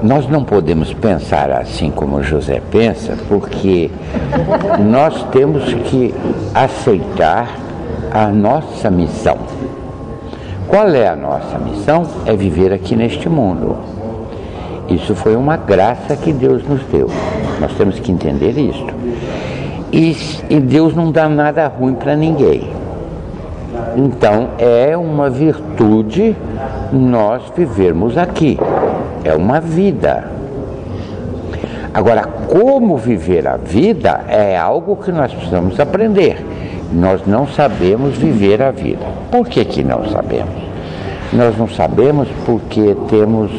Nós não podemos pensar assim como José pensa, porque nós temos que aceitar a nossa missão. Qual é a nossa missão? É viver aqui neste mundo. Isso foi uma graça que Deus nos deu. Nós temos que entender isso. E Deus não dá nada ruim para ninguém. Então é uma virtude nós vivermos aqui. É uma vida. Agora, como viver a vida é algo que nós precisamos aprender. Nós não sabemos viver a vida. Por que não sabemos? Nós não sabemos porque temos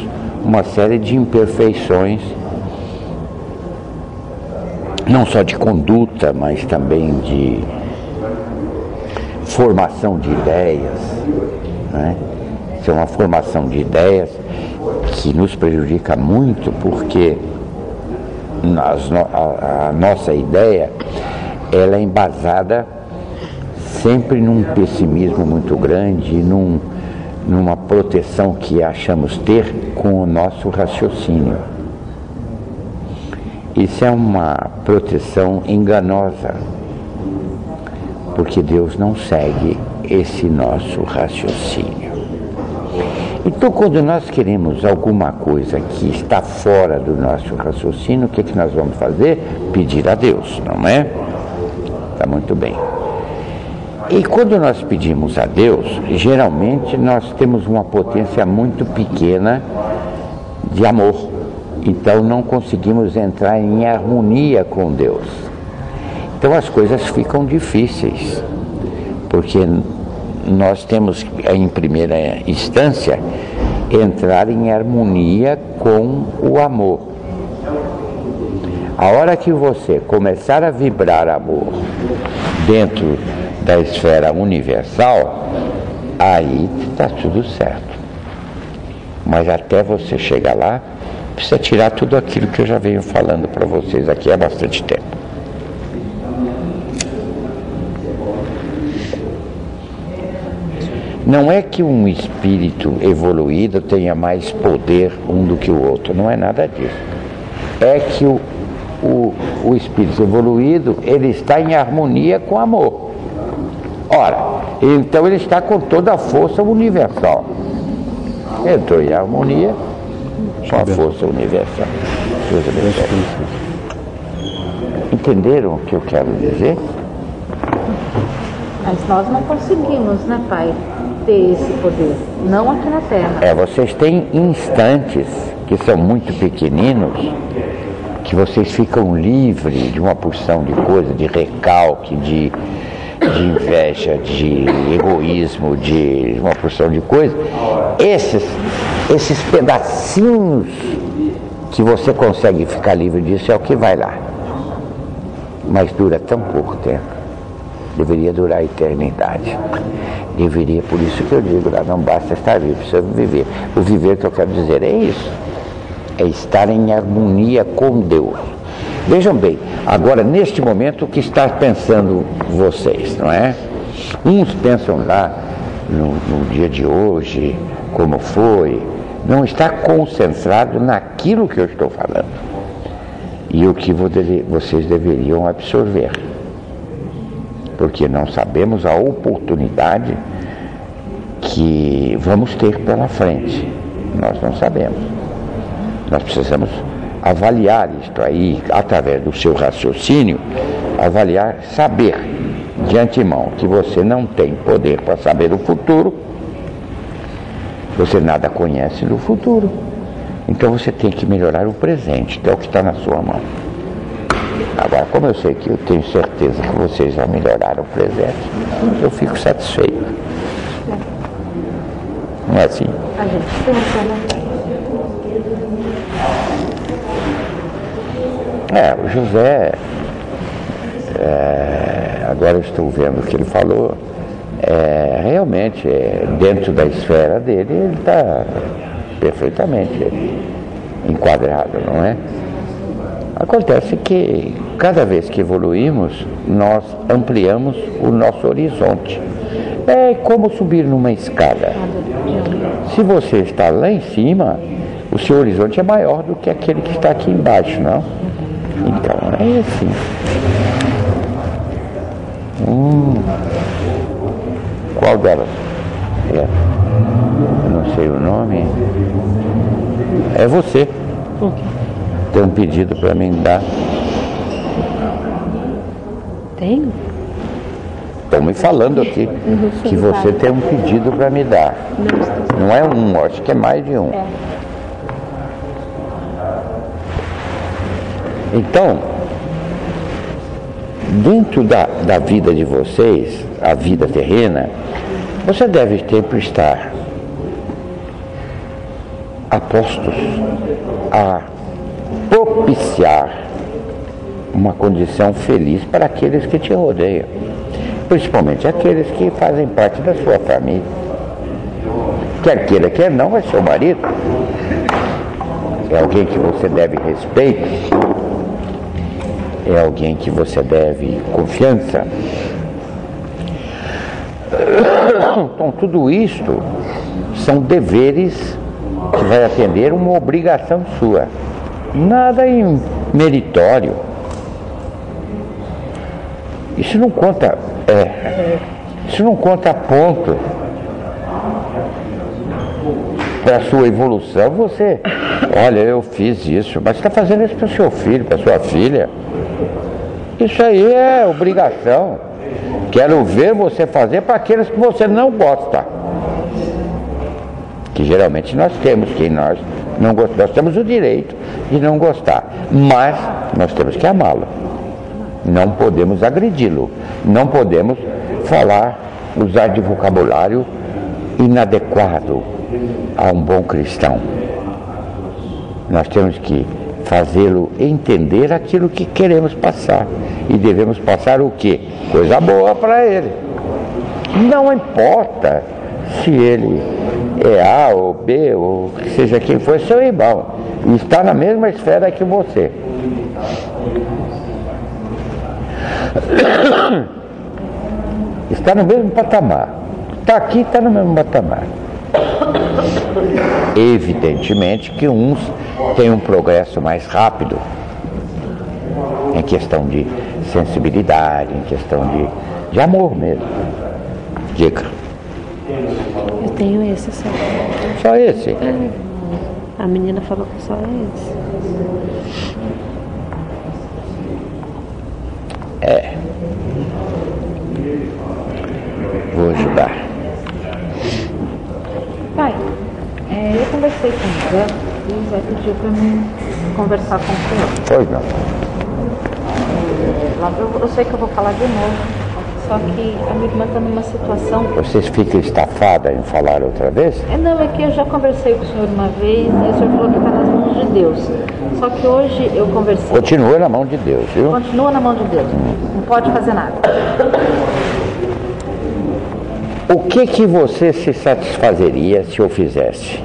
uma série de imperfeições, não só de conduta, mas também de formação de ideias, né? Isso é uma formação de ideias que nos prejudica muito, porque a nossa ideia ela é embasada sempre num pessimismo muito grande, numa proteção que achamos ter com o nosso raciocínio. Isso é uma proteção enganosa, porque Deus não segue esse nosso raciocínio. Então, quando nós queremos alguma coisa que está fora do nosso raciocínio, o que nós vamos fazer? Pedir a Deus, não é? Está muito bem. E quando nós pedimos a Deus, geralmente nós temos uma potência muito pequena de amor. Então não conseguimos entrar em harmonia com Deus. Então as coisas ficam difíceis, porque nós temos, em primeira instância, entrar em harmonia com o amor. A hora que você começar a vibrar amor dentro da esfera universal, aí está tudo certo. Mas até você chegar lá, precisa tirar tudo aquilo que eu já venho falando para vocês aqui há bastante tempo. Não é que um espírito evoluído tenha mais poder um do que o outro, não é nada disso. É que o espírito evoluído, ele está em harmonia com o amor. Ora, então ele está com toda a força universal. Entrou em harmonia com a força universal. Entenderam o que eu quero dizer? Mas nós não conseguimos, né, Pai, ter esse poder, não aqui na Terra. Vocês têm instantes que são muito pequeninos, que vocês ficam livres de uma porção de coisa, de recalque, de inveja, de egoísmo, de uma porção de coisa. Esses pedacinhos que você consegue ficar livre disso é o que vai lá. Mas dura tão pouco tempo. Deveria durar a eternidade. Deveria, por isso que eu digo lá, não basta estar vivo, precisa viver. O viver que eu quero dizer é isso. É estar em harmonia com Deus. Vejam bem, agora neste momento o que está pensando vocês, não é? Uns pensam lá no dia de hoje, como foi, não está concentrado naquilo que eu estou falando. E o que vocês deveriam absorver. Porque não sabemos a oportunidade que vamos ter pela frente. Nós não sabemos. Nós precisamos avaliar isto aí, através do seu raciocínio, avaliar, saber de antemão que você não tem poder para saber o futuro, você nada conhece do futuro, então você tem que melhorar o presente, que é o que está na sua mão. Agora, como eu sei que eu tenho certeza que vocês vão melhorar o presente, eu fico satisfeito. Não é assim? A gente pensa, né? O José, agora eu estou vendo o que ele falou, realmente, dentro da esfera dele, ele está perfeitamente enquadrado, não é? Acontece que cada vez que evoluímos, nós ampliamos o nosso horizonte. É como subir numa escada. Se você está lá em cima, o seu horizonte é maior do que aquele que está aqui embaixo, não? Então, é assim. Qual delas? Eu não sei o nome. É você. Tem um pedido para mim dar. Tenho? Estão me falando aqui que você tem um pedido para me dar. Não é um, acho que é mais de um. Então, dentro da vida de vocês, a vida terrena, você deve sempre estar apostos a propiciar uma condição feliz para aqueles que te rodeiam, principalmente aqueles que fazem parte da sua família. Quer queira, quer não, é seu marido, é alguém que você deve respeito, é alguém que você deve confiança. Então, tudo isto são deveres que vai atender uma obrigação sua. Nada meritório. Isso não conta ponto para a sua evolução. Você, olha, eu fiz isso, mas você está fazendo isso para o seu filho, para a sua filha. Isso aí é obrigação. Quero ver você fazer para aqueles que você não gosta. Que geralmente nós temos, quem nós não gostamos, nós temos o direito de não gostar, mas nós temos que amá-lo. Não podemos agredi-lo, não podemos usar de vocabulário inadequado a um bom cristão. Nós temos que fazê-lo entender aquilo que queremos passar. E devemos passar o quê? Coisa boa para ele. Não importa se ele é A ou B, ou seja quem for, seu irmão, e está na mesma esfera que você. Está no mesmo patamar. Está aqui, está no mesmo patamar. Evidentemente que uns têm um progresso mais rápido em questão de sensibilidade, em questão de amor mesmo. Diga. Eu tenho esse só. Só esse? A menina falou que só é esse. Vou ajudar. Pai, eu conversei com o Zé e o Zé pediu para mim conversar com o senhor. Pois não. Eu sei que eu vou falar de novo. Só que a minha irmã está numa situação... Vocês ficam estafadas em falar outra vez? Não, é que eu já conversei com o senhor uma vez e o senhor falou que está nas mãos de Deus. Só que hoje eu conversei... Continua na mão de Deus, viu? Continua na mão de Deus. Não pode fazer nada. O que você se satisfazeria se eu fizesse?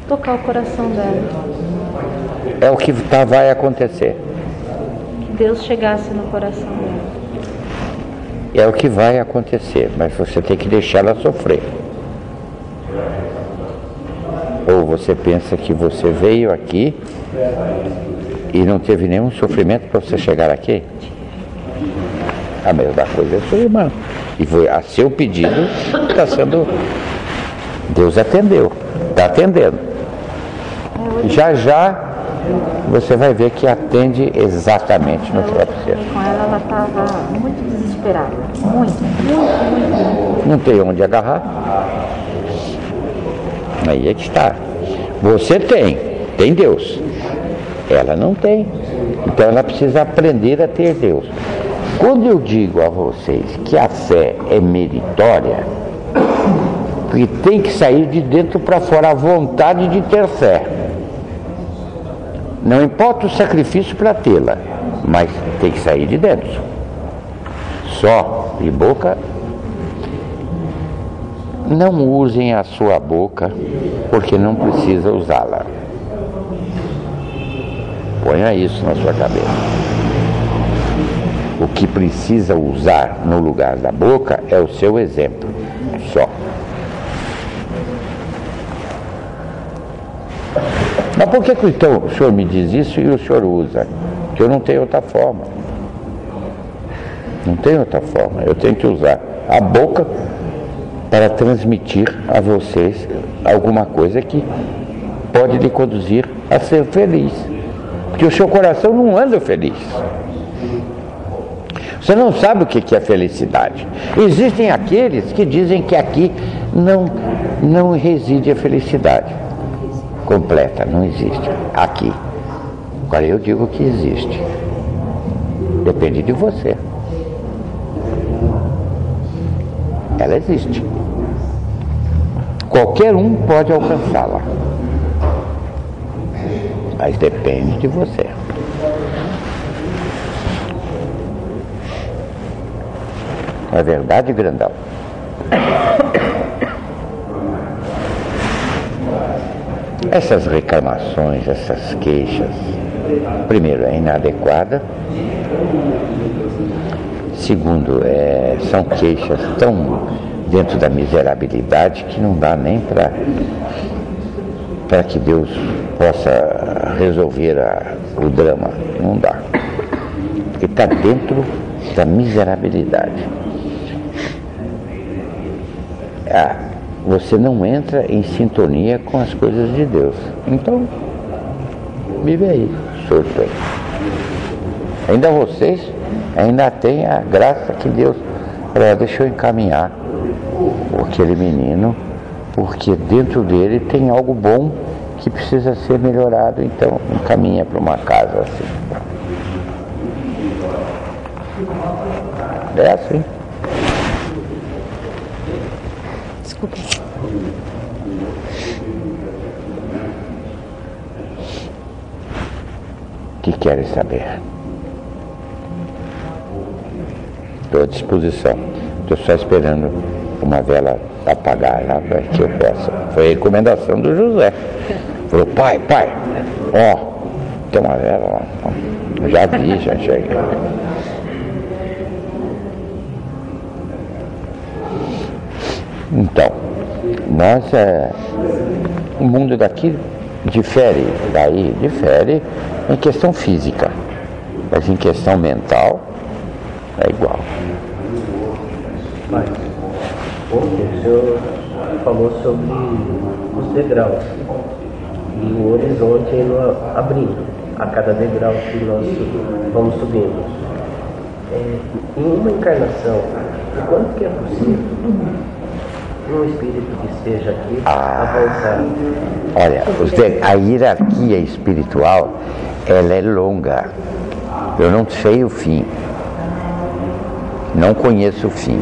Tocar o coração dela. É o que vai acontecer. Que Deus chegasse no coração dela. É o que vai acontecer, mas você tem que deixar ela sofrer. Ou você pensa que você veio aqui e não teve nenhum sofrimento para você chegar aqui? A mesma coisa é sua irmã. E foi a seu pedido está sendo... Deus atendeu, está atendendo. Já já você vai ver que atende exatamente no que vai precisar. Com ela estava muito desesperada. Muito. Não tem onde agarrar. Aí é que está. Você tem Deus. Ela não tem. Então ela precisa aprender a ter Deus. Quando eu digo a vocês que a fé é meritória, porque tem que sair de dentro para fora a vontade de ter fé. Não importa o sacrifício para tê-la, mas tem que sair de dentro. Só de boca. Não usem a sua boca, porque não precisa usá-la. Ponha isso na sua cabeça. O que precisa usar no lugar da boca é o seu exemplo, só. Mas por que então o senhor me diz isso e o senhor usa? Que eu não tenho outra forma. Não tenho outra forma. Eu tenho que usar a boca para transmitir a vocês alguma coisa que pode lhe conduzir a ser feliz. Porque o seu coração não anda feliz. Você não sabe o que é felicidade. Existem aqueles que dizem que aqui não reside a felicidade completa, não existe aqui. Agora eu digo que existe. Depende de você. Ela existe. Qualquer um pode alcançá-la. Mas depende de você. Não é verdade, grandão? Essas reclamações, essas queixas, primeiro, é inadequada. Segundo, são queixas tão dentro da miserabilidade que não dá nem para que Deus possa resolver o drama. Não dá. Porque está dentro da miserabilidade. Você não entra em sintonia com as coisas de Deus. Então, vive aí, surto aí. Ainda vocês, ainda tem a graça que Deus falou, deixa eu encaminhar aquele menino, porque dentro dele tem algo bom que precisa ser melhorado, então encaminha para uma casa assim. É assim. Desculpa. O que querem saber? Estou à disposição. Estou só esperando uma vela apagar lá para que eu possa. Foi a recomendação do José. Falou, pai, ó, tem uma vela lá. Já vi, já cheguei. Então, o mundo daqui difere em questão física, mas em questão mental é igual. Pai, ontem o senhor falou sobre os degraus e o horizonte indo abrindo a cada degrau que nós vamos subindo. Em uma encarnação, o quanto que é possível um espírito que esteja aqui avançar? Olha, a hierarquia espiritual, ela é longa. Eu não sei o fim. Não conheço o fim.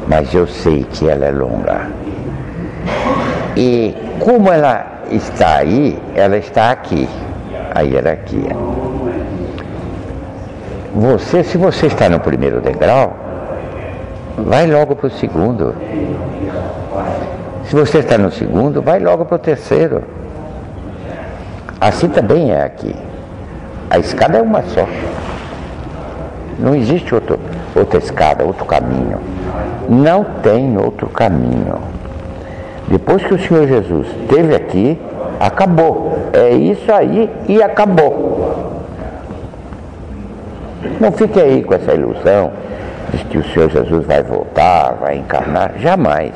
Mas eu sei que ela é longa. E como ela está aí, ela está aqui. A hierarquia. Se você está no primeiro degrau, vai logo para o segundo. Se você está no segundo, vai logo para o terceiro. Assim também é aqui. A escada é uma só. Não existe outra escada, outro caminho. Não tem outro caminho. Depois que o Senhor Jesus esteve aqui, acabou. É isso aí e acabou. Não fique aí com essa ilusão de que o Senhor Jesus vai voltar, vai encarnar. Jamais.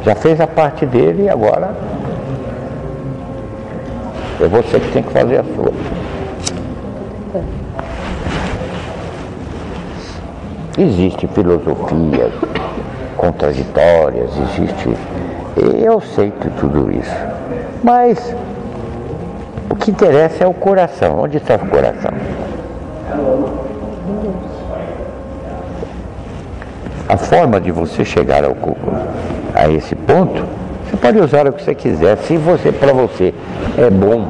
Já fez a parte dele e agora é você que tem que fazer a sua. Existem filosofias contraditórias, eu aceito tudo isso. Mas o que interessa é o coração. Onde está o coração? A forma de você chegar a esse ponto, você pode usar o que você quiser. Se para você é bom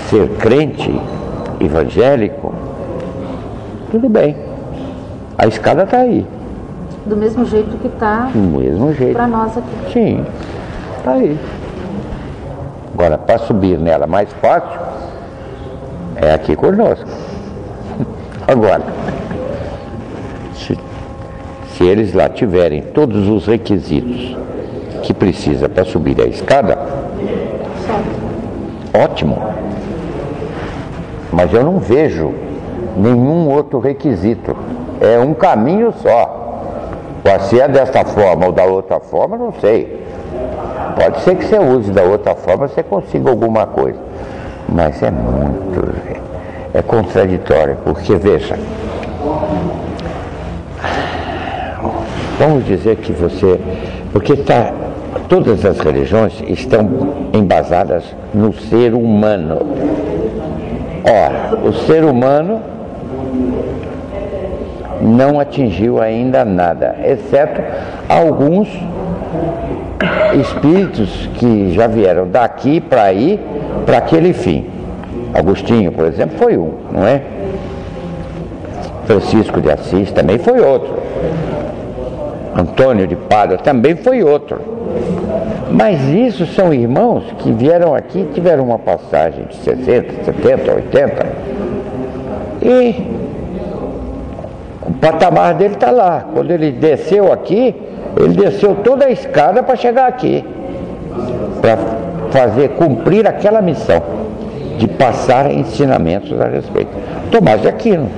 ser crente, evangélico, tudo bem. A escada está aí. Do mesmo jeito que está do mesmo jeito para nós aqui. Sim, está aí. Agora, para subir nela mais fácil, é aqui conosco. Agora, se eles lá tiverem todos os requisitos que precisa para subir a escada, ótimo. Mas eu não vejo nenhum outro requisito. É um caminho só. Se é desta forma ou da outra forma, não sei. Pode ser que você use da outra forma, você consiga alguma coisa. Mas é muito... é contraditório, porque, veja... Vamos dizer que você... Porque todas as religiões estão embasadas no ser humano. Ora, o ser humano não atingiu ainda nada, exceto alguns espíritos que já vieram daqui para aí, para aquele fim. Agostinho, por exemplo, foi um, não é? Francisco de Assis também foi outro. Antônio de Pádua também foi outro. Mas isso são irmãos que vieram aqui e tiveram uma passagem de 60, 70, 80. E o patamar dele está lá. Quando ele desceu aqui, ele desceu toda a escada para chegar aqui. Para cumprir aquela missão de passar ensinamentos a respeito. Tomás de Aquino.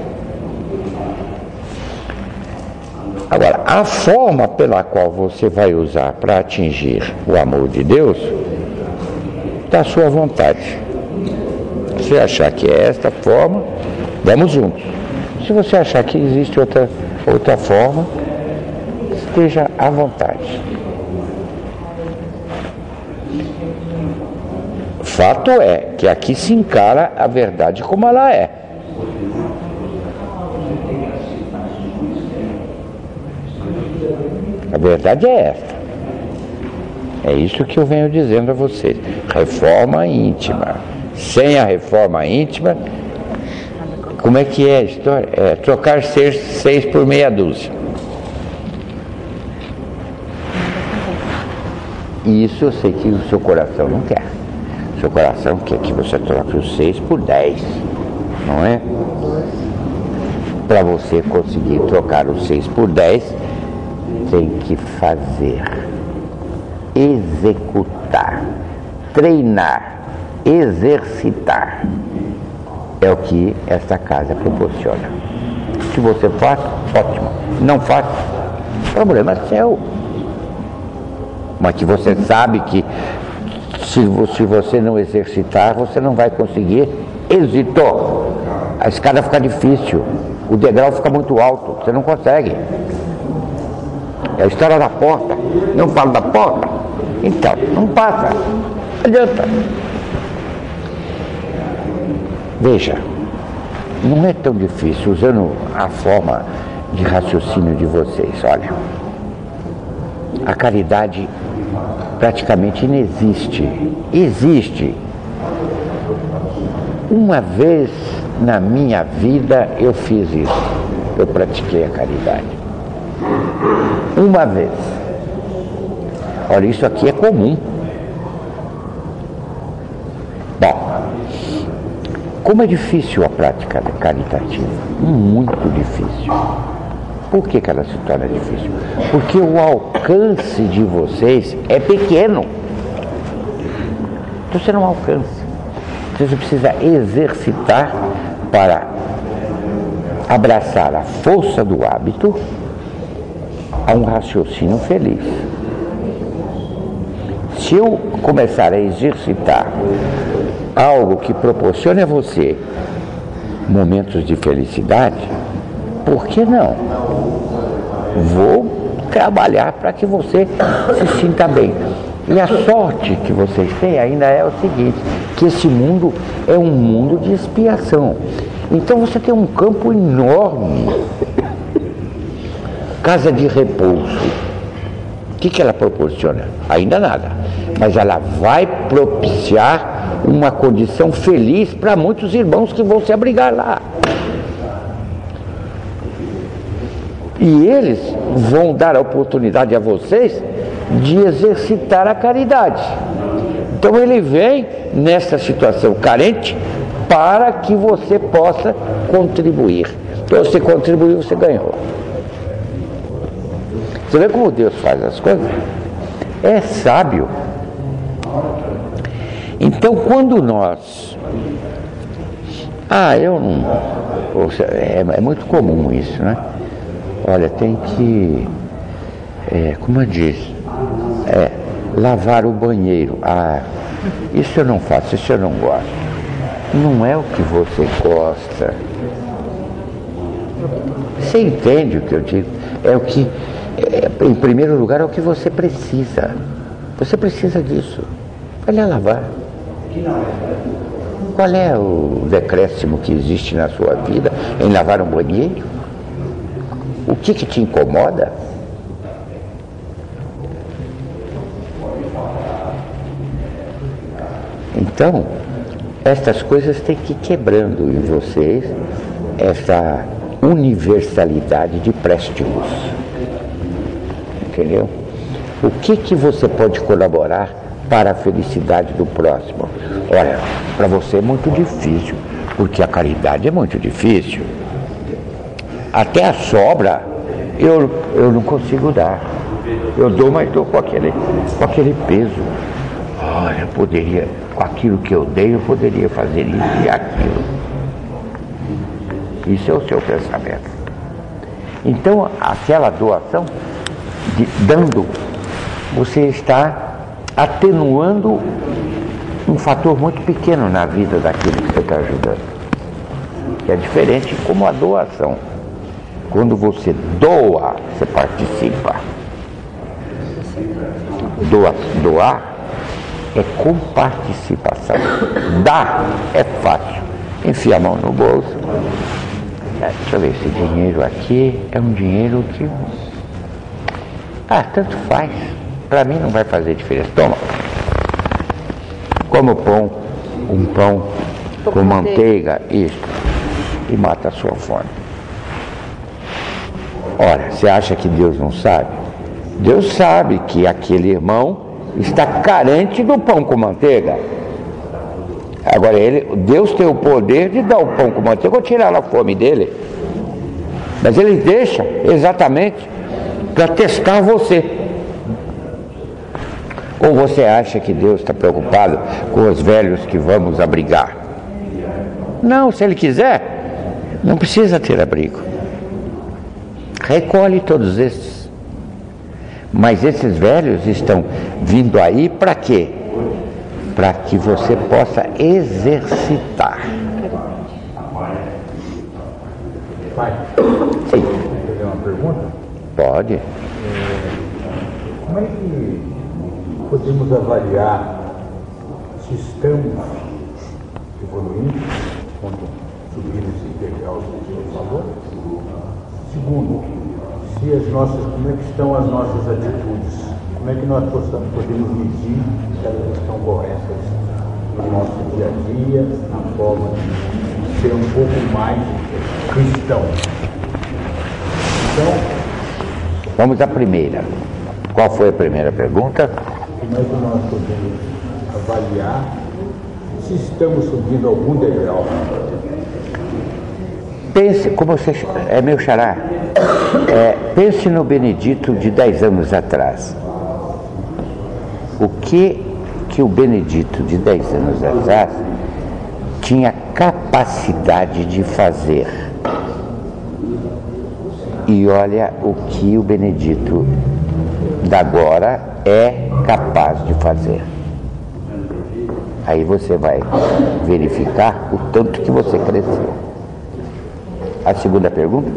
Agora, a forma pela qual você vai usar para atingir o amor de Deus está à sua vontade. Se você achar que é esta forma, vamos juntos. Se você achar que existe outra forma, esteja à vontade. Fato é que aqui se encara a verdade como ela é. A verdade é esta. É isso que eu venho dizendo a vocês. Reforma íntima. Sem a reforma íntima, como é que é a história? É trocar 6 por meia dúzia. E isso eu sei que o seu coração não quer. O seu coração quer que você troque os 6 por 10, não é? Para você conseguir trocar os 6 por 10, tem que fazer, executar, treinar, exercitar. É o que esta casa proporciona. Se você faz, ótimo. Não faz, o problema é seu. Mas que você sabe que se você não exercitar, você não vai conseguir êxito. A escada fica difícil, o degrau fica muito alto, você não consegue. É a história da porta. Não falo da porta? Então, não passa. Não adianta. Veja, não é tão difícil, usando a forma de raciocínio de vocês. Olha, a caridade praticamente inexiste. Existe. Uma vez na minha vida eu fiz isso. Eu pratiquei a caridade. Uma vez. Olha, isso aqui é comum. Bom, como é difícil a prática caritativa? Muito difícil. Por que ela se torna difícil? Porque o alcance de vocês é pequeno. Então você não alcança. Você precisa exercitar para abraçar a força do hábito a um raciocínio feliz. Se eu começar a exercitar algo que proporcione a você momentos de felicidade, por que não? Vou trabalhar para que você se sinta bem. E a sorte que vocês têm ainda é o seguinte, que esse mundo é um mundo de expiação. Então você tem um campo enorme. Casa de repouso. O que ela proporciona? Ainda nada. Mas ela vai propiciar uma condição feliz para muitos irmãos que vão se abrigar lá. E eles vão dar a oportunidade a vocês de exercitar a caridade. Então ele vem nessa situação carente para que você possa contribuir. Então você contribuiu, você ganhou. Você vê como Deus faz as coisas? É sábio. Então quando nós... eu não... Poxa, é muito comum isso, né? Olha, tem que... como eu disse? Lavar o banheiro. Isso eu não faço, isso eu não gosto. Não é o que você gosta. Você entende o que eu digo? É o que, em primeiro lugar, é o que você precisa. Você precisa disso. Vai lá lavar. Qual é o decréscimo que existe na sua vida em lavar um banheiro? O que te incomoda? Então, estas coisas têm que ir quebrando em vocês essa universalidade de préstimos. Entendeu? O que você pode colaborar para a felicidade do próximo? Olha, para você é muito difícil, porque a caridade é muito difícil. Até a sobra eu não consigo dar. Eu dou, mas dou com aquele peso. Olha, eu poderia, com aquilo que eu dei, eu poderia fazer isso e aquilo. Isso é o seu pensamento. Então, aquela doação, dando, você está atenuando um fator muito pequeno na vida daquele que você está ajudando. Que é diferente como a doação. Quando você doa, você participa. Doar é com participação. Dar é fácil. Enfia a mão no bolso. Deixa eu ver, esse dinheiro aqui é um dinheiro que... tanto faz. Para mim não vai fazer diferença. Toma. Como um pão com manteiga, isso. E mata a sua fome. Ora, você acha que Deus não sabe? Deus sabe que aquele irmão está carente do pão com manteiga. Agora, Deus tem o poder de dar o pão com manteiga ou tirar a fome dele. Mas ele deixa exatamente para testar você. Ou você acha que Deus está preocupado com os velhos que vamos abrigar? Não, se ele quiser, não precisa ter abrigo. Recolhe todos esses. Mas esses velhos estão vindo aí para quê? Para que você possa exercitar. Pai, sim. Quer fazer uma pergunta? Pode. Como é que podemos avaliar se estamos evoluindo quando subir esse integral que o senhor falou? Segundo, como é que estão as nossas atitudes? Como é que nós podemos medir se elas estão corretas no nosso dia a dia, na forma de ser um pouco mais cristão? Então, vamos à primeira. Qual foi a primeira pergunta? Como é que nós podemos avaliar se estamos subindo algum degrau? Pense, como você é meu xará, pense no Benedito de 10 anos atrás. O que o Benedito de 10 anos atrás tinha capacidade de fazer? E olha o que o Benedito da agora é capaz de fazer. Aí você vai verificar o tanto que você cresceu. A segunda pergunta?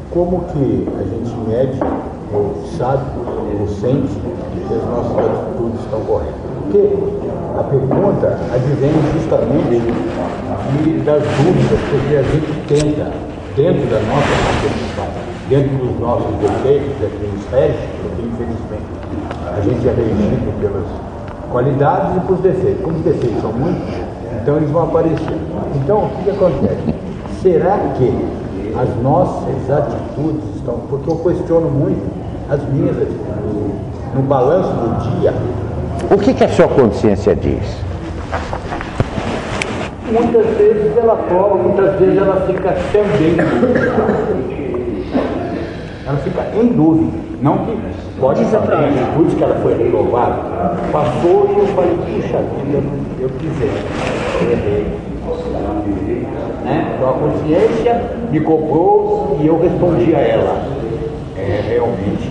Como que a gente mede, ou sabe, ou sente que as nossas atitudes estão corretas? Porque a pergunta advém justamente das dúvidas, porque a gente tenta, dentro da nossa capacidade, dentro dos nossos defeitos, porque infelizmente a gente é regido pelas qualidades e pelos defeitos. Como os defeitos são muitos, então eles vão aparecer. Então, o que acontece? Será que as nossas atitudes estão... Porque eu questiono muito as minhas atitudes. No balanço do dia, O que a sua consciência diz? Muitas vezes ela prova, muitas vezes ela fica também. Ela fica em dúvida. Não que pode fazer atitudes que ela foi reprovada. Passou e eu falei, puxa vida, eu quiser. Eu errei. Né? Então a consciência me cobrou e eu respondi a ela. Realmente.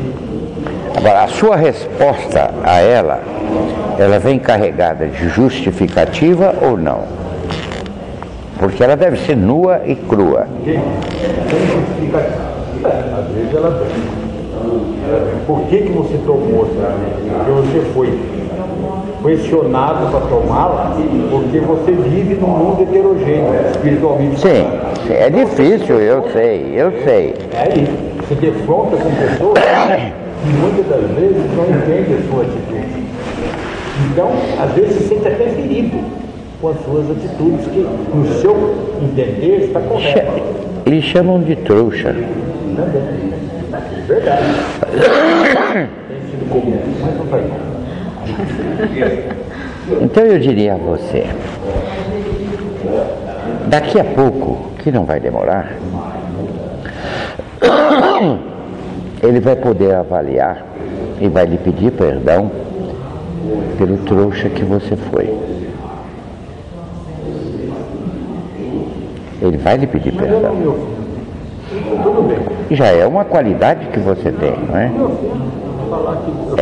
Agora, a sua resposta a ela vem carregada de justificativa ou não? Porque ela deve ser nua e crua. Tem justificativa. Às vezes ela vem. Por que você tomou? Porque você foi pressionado para tomá-la, porque você vive num mundo heterogêneo, espiritualmente. Sim, é difícil, eu sei. É isso. Você defronta com pessoas que muitas das vezes não entendem a sua atitude. Então, às vezes se sente até ferido com as suas atitudes, que no seu entender está correto. Eles chamam de trouxa. Verdade. Tem sido comum, mas não faz mal. Então eu diria a você, daqui a pouco, que não vai demorar, ele vai poder avaliar e vai lhe pedir perdão pelo trouxa que você foi. Ele vai lhe pedir perdão. Já é uma qualidade que você tem, não é?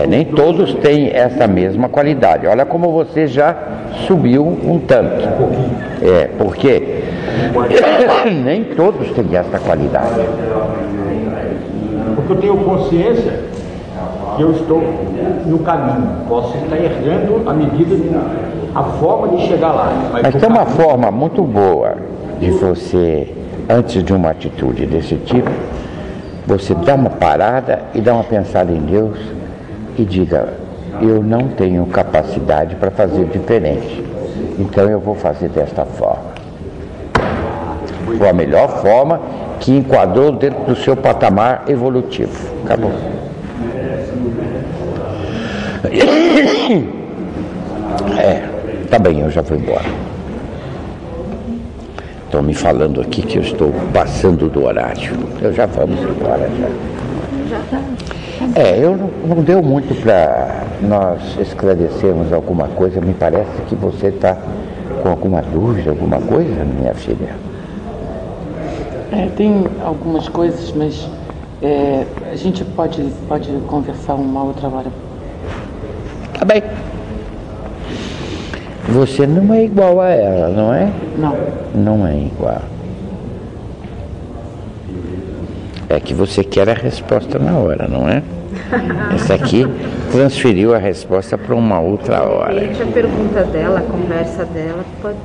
Nem todos têm essa mesma qualidade. Olha como você já subiu um tanto. Porque nem todos têm essa qualidade. Porque eu tenho consciência que eu estou no caminho. Posso estar errando à medida a forma de chegar lá. Mas tem uma forma muito boa de você, antes de uma atitude desse tipo, você dá uma parada e dá uma pensada em Deus e diga, eu não tenho capacidade para fazer diferente, então eu vou fazer desta forma. Foi a melhor forma que enquadrou dentro do seu patamar evolutivo. Acabou. Tá bem, eu já vou embora. Estão me falando aqui que eu estou passando do horário. Eu já vamos embora já. Não deu muito para nós esclarecermos alguma coisa. Me parece que você está com alguma dúvida, alguma coisa, minha filha. Tem algumas coisas, mas a gente pode conversar uma outra hora. Tá bem. Você não é igual a ela, não é? Não. Não é igual. É que você quer a resposta na hora, não é? Essa aqui transferiu a resposta para uma outra hora. A pergunta dela, a conversa dela,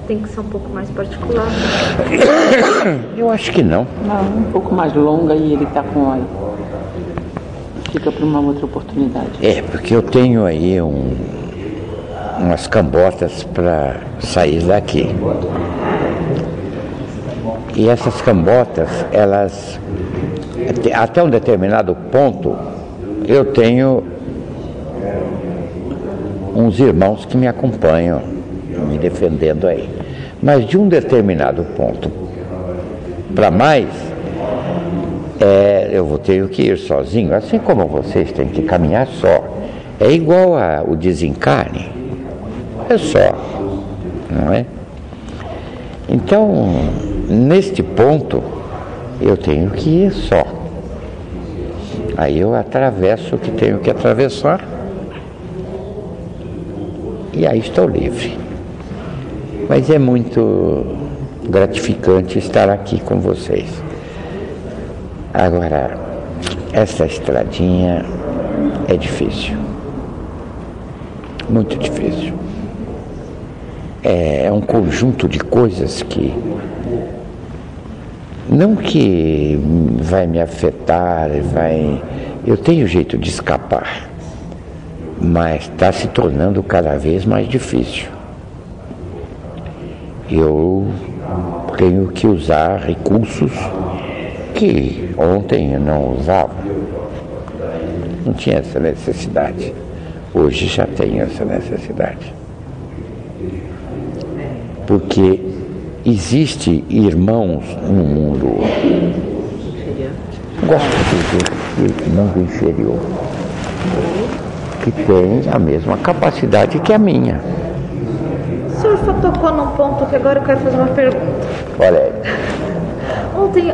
tem que ser um pouco mais particular. Eu acho que não. Não, um pouco mais longa e ele está com ela. Fica para uma outra oportunidade. Porque eu tenho aí umas cambotas para sair daqui. E essas cambotas, elas, até um determinado ponto, eu tenho uns irmãos que me acompanham, me defendendo aí. Mas de um determinado ponto para mais, eu vou ter que ir sozinho, assim como vocês têm que caminhar só. É igual o desencarne. É só, não é? Então, neste ponto, eu tenho que ir só. Aí eu atravesso o que tenho que atravessar e aí estou livre. Mas é muito gratificante estar aqui com vocês. Agora, essa estradinha é difícil. Muito difícil. É um conjunto de coisas que não que vai me afetar, eu tenho jeito de escapar, mas está se tornando cada vez mais difícil. Eu tenho que usar recursos que ontem eu não usava, não tinha essa necessidade. hoje já tem essa necessidade. Porque existe irmãos no mundo, gosto de dizer mundo inferior, que tem a mesma capacidade que a minha. O senhor só tocou num ponto que agora eu quero fazer uma pergunta. Olha aí.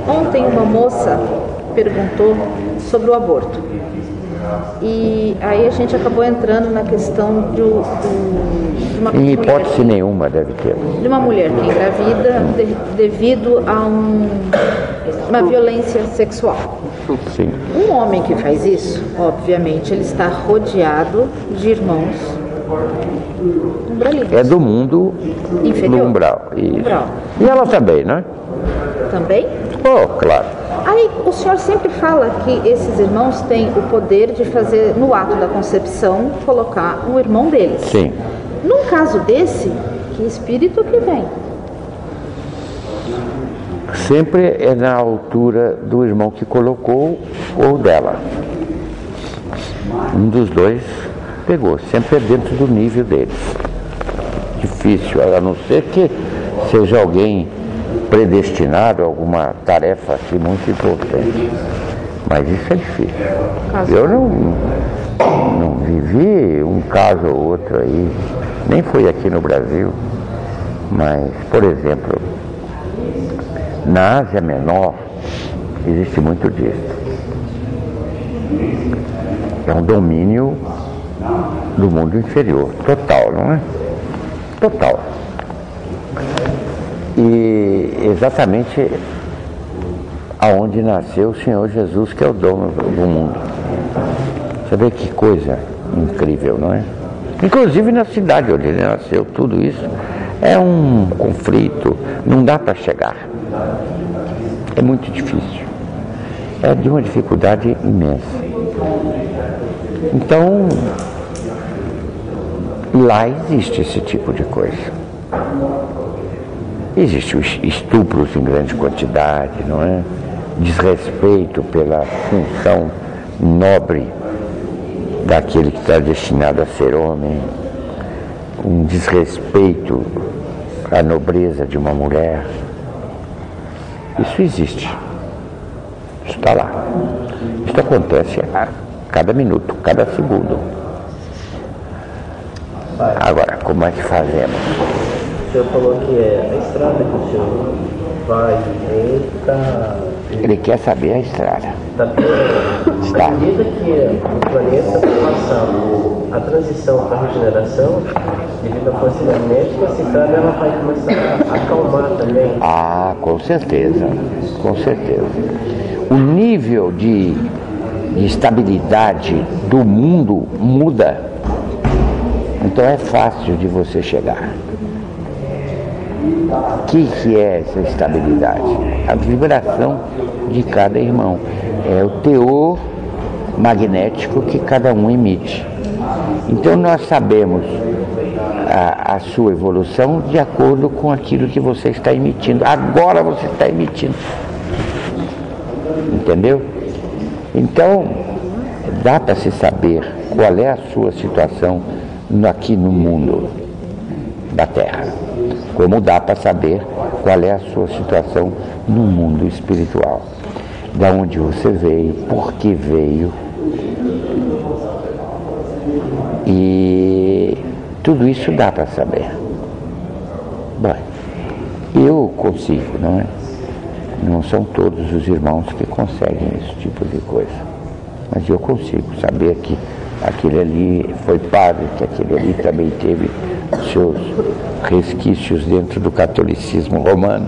Ontem uma moça perguntou sobre o aborto. E aí a gente acabou entrando na questão de uma Em hipótese nenhuma deve ter. De uma mulher que engravida devido a uma violência sexual. Sim. Um homem que faz isso, obviamente, ele está rodeado de irmãos umbralinos. É do mundo inferior. do umbral. Umbral. E ela também, né? Também? Oh, claro. Aí o senhor sempre fala que esses irmãos têm o poder de fazer, no ato da concepção, colocar um irmão deles. Sim. Num caso desse, que espírito que vem? Sempre é na altura do irmão que colocou ou dela. Um dos dois pegou, sempre é dentro do nível deles. Difícil, a não ser que seja alguém predestinado a alguma tarefa assim muito importante. Mas isso é difícil. Eu não vivi um caso ou outro aí, nem foi aqui no Brasil, mas, por exemplo, na Ásia Menor existe muito disso. É um domínio do mundo inferior, total, não é? Total. E exatamente aonde nasceu o Senhor Jesus, que é o dono do mundo. Você vê que coisa incrível, não é? Inclusive na cidade onde ele nasceu, tudo isso é um conflito, não dá para chegar. É muito difícil. É de uma dificuldade imensa. Então, lá existe esse tipo de coisa. Existe os estupros em grande quantidade, não é? Desrespeito pela função nobre daquele que está destinado a ser homem, um desrespeito à nobreza de uma mulher. Isso existe. Isso está lá. Isso acontece a cada minuto, cada segundo. Agora, como é que fazemos? O senhor falou que é a estrada que o senhor vai e entra. Ele quer saber a estrada. Está piorando. Está. À medida que o planeta está passando a transição para a regeneração, devido à força magnética, essa estrada ela vai começar a acalmar também. Ah, com certeza. Com certeza. O nível de estabilidade do mundo muda. Então é fácil de você chegar. O que é essa estabilidade? A vibração de cada irmão. É o teor magnético que cada um emite. Então nós sabemos a sua evolução de acordo com aquilo que você está emitindo. Agora você está emitindo. Entendeu? Então, dá para se saber qual é a sua situação aqui no mundo da Terra. Como dá para saber qual é a sua situação no mundo espiritual. Da onde você veio, por que veio. E tudo isso dá para saber. Bom, eu consigo, não é? Não são todos os irmãos que conseguem esse tipo de coisa. Mas eu consigo saber que aquele ali foi padre, que aquele ali também teve seus resquícios dentro do catolicismo romano.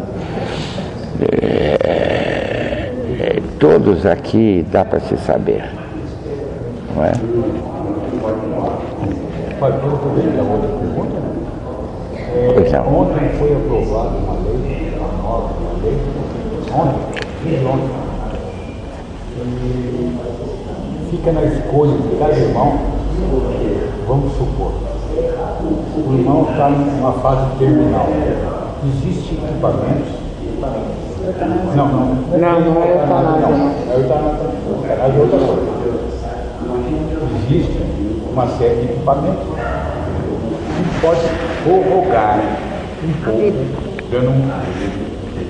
Todos aqui dá para se saber, não é? Pai, eu poderia dar outra pergunta? Pois não. Ontem foi aprovada uma lei, uma nova lei, ontem, e fica na escolha de cada irmão. Vamos supor, o irmão está numa fase terminal. Existem equipamentos? Não é eutanásia. É outra coisa. Existe uma série de equipamentos que pode prorrogar um pouco,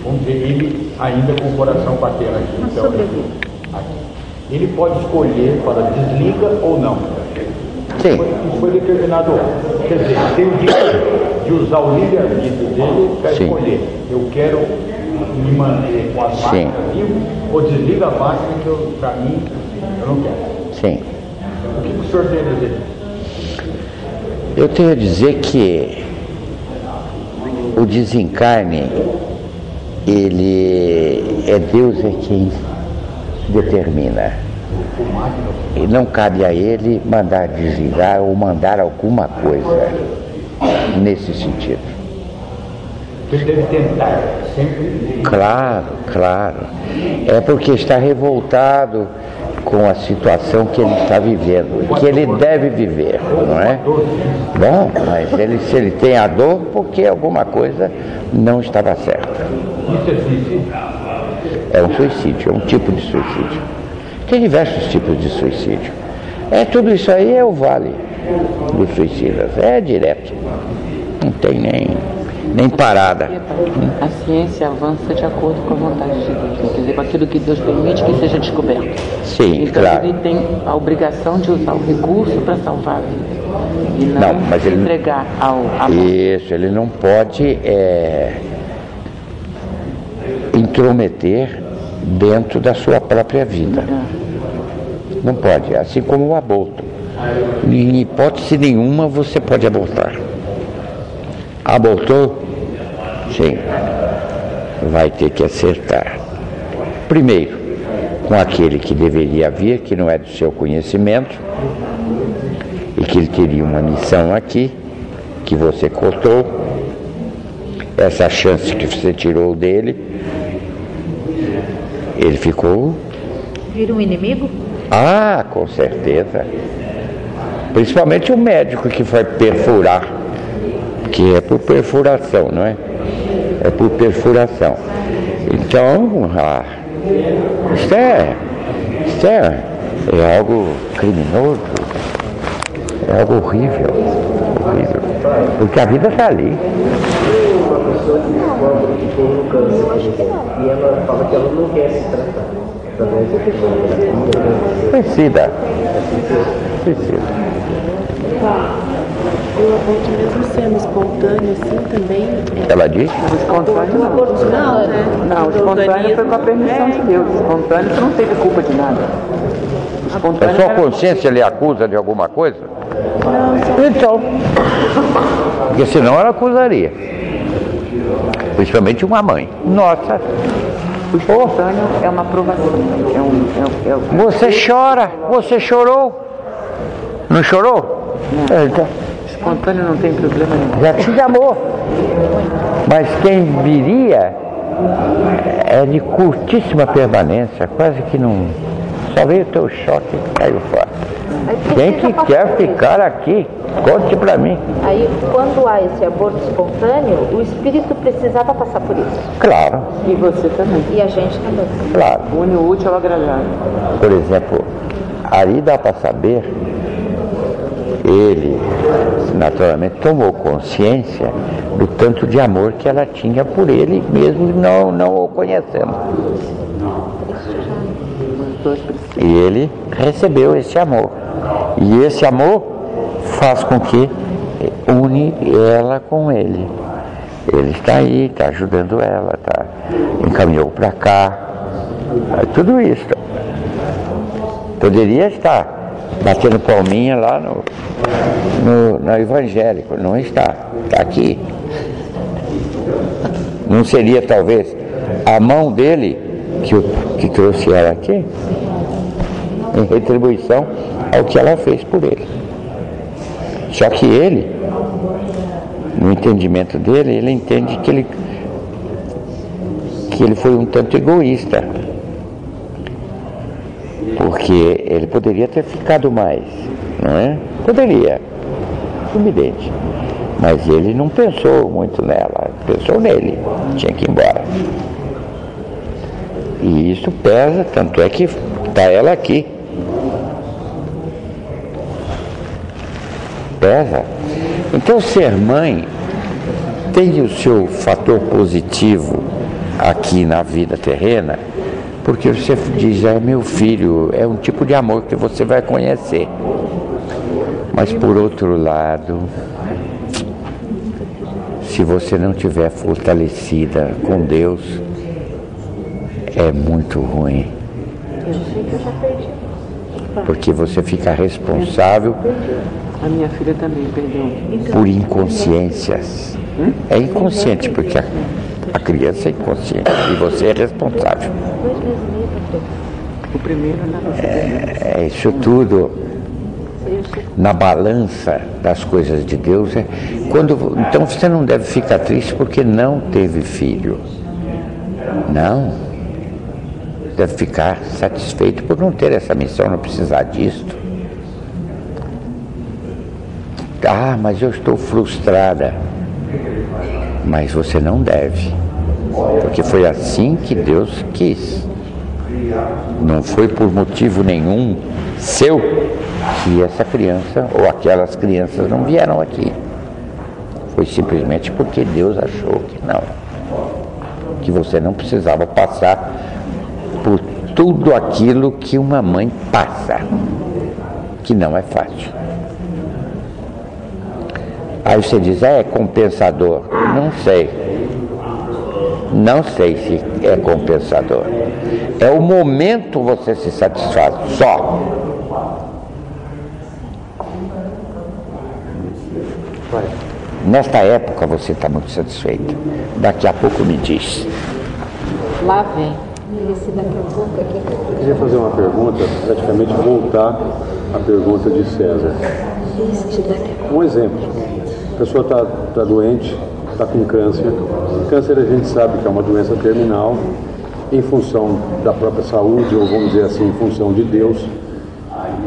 vamos dizer, ele ainda com o coração batendo aqui. Então, ele pode escolher para desliga ou não. Sim. Isso foi determinado. Quer dizer, tem o direito de usar o livre-arbítrio dele para escolher. Eu quero me manter com as máquinas vivas ou desliga a máquina que para mim eu não quero. Sim. O que o senhor tem a dizer? Eu tenho a dizer que o desencarne, ele é Deus quem determina. E não cabe a ele mandar desligar ou mandar alguma coisa nesse sentido. Ele deve tentar sempre. Claro, claro. É porque está revoltado com a situação que ele está vivendo, que ele deve viver, não é? Bom, mas se ele tem a dor, porque alguma coisa não estava certa. Isso é suicídio? É um suicídio, é um tipo de suicídio. Tem diversos tipos de suicídio. Tudo isso aí é o vale dos suicidas, é direto. Não tem nem parada. A ciência avança de acordo com a vontade de Deus, quer dizer, com aquilo que Deus permite que seja descoberto. Sim, então, claro. Ele tem a obrigação de usar o recurso para salvar a vida e não mas ele entregar ao amor. Isso, ele não pode intrometer dentro da sua própria vida. Não pode, assim como o aborto. Em hipótese nenhuma você pode abortar. Abortou? Sim. Vai ter que acertar. Primeiro, com aquele que deveria vir, que não é do seu conhecimento, e que ele teria uma missão aqui, que você cortou, essa chance que você tirou dele, ele ficou... Vira um inimigo? Ah, com certeza. Principalmente o médico que foi perfurar, que é por perfuração, não é? É por perfuração. Então, isso é algo criminoso, é algo horrível, porque a vida está ali. Uma pessoa que descobre que tem um câncer e ela fala que ela não quer se tratar. Precisa. O aborto, mesmo sendo espontâneo, assim, também... Ela diz? O espontâneo não. Não, né? Não, o espontâneo foi com a permissão de Deus. O espontâneo você não teve culpa de nada. A sua consciência lhe acusa de alguma coisa? Não, Então, porque senão ela acusaria. Principalmente uma mãe. Nossa, O espontâneo é uma aprovação. você chora, você chorou? Não chorou? Então, Espontâneo não tem problema nenhum. já te amou. Mas quem viria é de curtíssima permanência, quase que não. Só veio o teu choque e caiu fora. Quem que quer ficar aqui? Conte pra mim. Aí, quando há esse aborto espontâneo, o espírito precisava passar por isso. Claro, E você também. E a gente também. claro. Une o útil ao agradável. Por exemplo, aí dá para saber, ele naturalmente tomou consciência do tanto de amor que ela tinha por ele, mesmo não o conhecendo. E ele recebeu esse amor. E esse amor faz com que une ela com ele. Ele está aí, está ajudando ela, encaminhou para cá. Tudo isso. Poderia estar batendo palminha lá no evangélico. Não está. Está aqui. Não seria talvez a mão dele que trouxe ela aqui? Em retribuição ao que ela fez por ele. Só que ele, no entendimento dele, ele entende que ele foi um tanto egoísta. Porque ele poderia ter ficado mais, não é? Poderia, evidente. Mas ele não pensou muito nela, pensou nele, tinha que ir embora. E isso pesa, tanto é que está ela aqui. Pesa. Então, ser mãe tem o seu fator positivo aqui na vida terrena, porque você diz, é meu filho, é um tipo de amor que você vai conhecer. Mas por outro lado, se você não tiver fortalecida com Deus, é muito ruim. Porque você fica responsável A minha filha também perdeu. por inconsciências. É inconsciente, porque a criança é inconsciente e você é responsável. O primeiro É isso tudo na balança das coisas de Deus. Então você não deve ficar triste porque não teve filho. Não. Deve ficar satisfeito por não ter essa missão, não precisar disto. Ah, mas eu estou frustrada. Mas você não deve, porque foi assim que Deus quis. Não foi por motivo nenhum seu que essa criança ou aquelas crianças não vieram aqui. Foi simplesmente porque Deus achou que não. Que você não precisava passar por tudo aquilo que uma mãe passa, que não é fácil. Aí você diz, é compensador. Não sei. Não sei se é compensador. É o momento você se satisfaz, só. Nesta época você está muito satisfeito. Daqui a pouco me diz. Lá vem. Esse daqui a pouco aqui. Eu queria fazer uma pergunta, praticamente voltar à pergunta de César. Um exemplo. A pessoa está doente, está com câncer. Câncer a gente sabe que é uma doença terminal, em função da própria saúde, ou vamos dizer assim, em função de Deus.